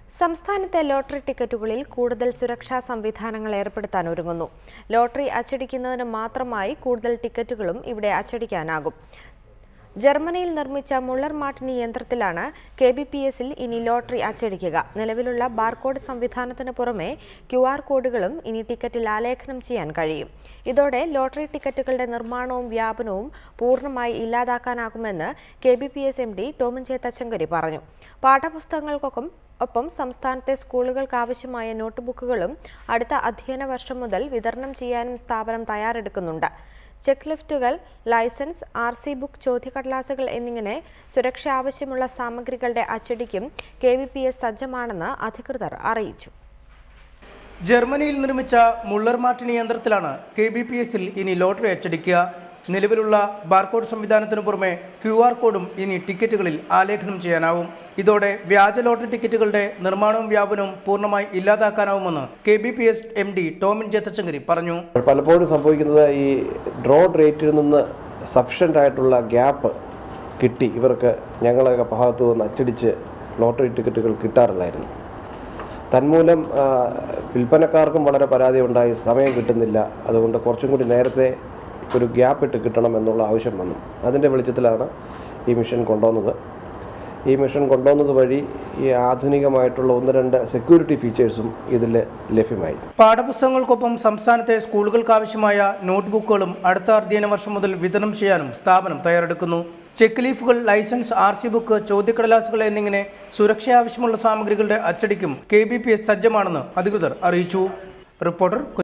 സംസ്ഥാനത്തെ ലോട്ടറി ടിക്കറ്റുകളിൽ കൂടുതൽ സുരക്ഷാ സംവിധാനങ്ങൾ ഏർപ്പെടുത്താൻ ഒരുങ്ങുന്നു. ലോട്ടറി അച്ചടിക്കുന്നതിന് മാത്രമായി കൂടുതൽ ടിക്കറ്റുകളും ഇവിടെ അച്ചടിക്കാനാകും. ജർമ്മനിയിൽ നിർമ്മിച്ച മുള്ളർ മാർട്ടിനി യന്ത്രത്തിലാണ് KBPSൽ ഇനി ലോട്ടറി അച്ചടിക്കുക. നിലവിലുള്ള ബാർകോഡ് സംവിധാനത്തിന് പുറമെ QR കോഡുകളും ഇനി ടിക്കറ്റിൽ ആലേഖനം ചെയ്യാൻ കഴിയും. ഇതോടെ ലോട്ടറി ടിക്കറ്റുകളുടെ നിർമ്മാണവും വ്യാപനവും പൂർണ്ണമായി ഇല്ലാതാക്കാനാകുമെന്ന് KBPS MD Tomin J Thachankary പറഞ്ഞു. പാഠപുസ്തകങ്ങൾക്കൊപ്പം സംസ്ഥാനത്തെ സ്കൂളുകൾക്ക് ആവശ്യമായ നോട്ട്ബുക്കുകളും അടുത്ത അധ്യയന വർഷം മുതൽ വിതരണം ചെയ്യാനും സ്ഥാപനം തയ്യാറെടുക്കുന്നുണ്ട്. ചെക്ക് ലിഫ്റ്റുകൾ, ലൈസൻസ്, RC ബുക്ക്, ചോദ്യക്കടലാസുകൾ എന്നിങ്ങനെ സുരക്ഷ ആവശ്യമുള്ള സാമഗ്രികളുടെ അച്ചടിക്കും KBPS സജ്ജമാണെന്ന് അധികൃതർ അറിയിച്ചു. ജർമ്മനിയിൽ നിർമ്മിച്ച മുള്ളർ മാർട്ടിനി യന്ത്രത്തിലാണ് KBPSൽ ഇനി ലോട്ടറി അച്ചടിക്കുക. നിലവിലുള്ള ബാർകോഡ് സംവിധാനത്തിന് പുറമെ QR കോഡും ഇനി ടിക്കറ്റുകളിൽ ആലേഖനം ചെയ്യാനാവും. ഇതോടെ വ്യാജ ലോട്ടറി ടിക്കറ്റുകളുടെ നിർമ്മാണവും വ്യാപനവും പൂർണ്ണമായി ഇല്ലാതാക്കാനാവുമെന്ന് KBPS MD Tomin J Thachankary പറഞ്ഞു. പലപ്പോഴും സംഭവിക്കുന്നത് ഈ ഡ്രോ റേറ്റിൽ നിന്ന് സഫിഷ്യൻ്റ് ആയിട്ടുള്ള ഗ്യാപ്പ് കിട്ടി ഇവർക്ക് ഞങ്ങളൊക്കെ ഭാഗത്തു നിന്ന് അച്ചടിച്ച് ലോട്ടറി ടിക്കറ്റുകൾ കിട്ടാറില്ലായിരുന്നു. തന്മൂലം വിൽപ്പനക്കാർക്കും വളരെ പരാതി ഉണ്ടായി, സമയം കിട്ടുന്നില്ല. അതുകൊണ്ട് കുറച്ചും കൂടി നേരത്തെ ഒരു ഗ്യാപ്പ് ഇട്ട് കിട്ടണം എന്നുള്ള ആവശ്യം വന്നു. അതിൻ്റെ വെളിച്ചത്തിലാണ് ഈ മിഷൻ കൊണ്ടുവന്നത്. ഈ മിഷൻ കൊണ്ടുവന്നത് വഴി ഈ ആധുനികമായിട്ടുള്ള 1-2 സെക്യൂരിറ്റി ഫീച്ചേഴ്സും ഇതിൽ ലഭ്യമായി. പാഠപുസ്തകങ്ങൾക്കൊപ്പം സംസ്ഥാനത്തെ സ്കൂളുകൾക്ക് ആവശ്യമായ നോട്ട്ബുക്കുകളും അടുത്ത അധ്യയന വർഷം മുതൽ വിതരണം ചെയ്യാനും സ്ഥാപനം തയ്യാറെടുക്കുന്നു. ചെക്ക് ലീഫുകൾ, ലൈസൻസ്, RC ബുക്ക്, ചോദ്യക്കടലാസുകൾ എന്നിങ്ങനെ സുരക്ഷ ആവശ്യമുള്ള സാമഗ്രികളുടെ അച്ചടിക്കും KBPS സജ്ജമാണെന്ന് അധികൃതർ അറിയിച്ചു. റിപ്പോർട്ടർ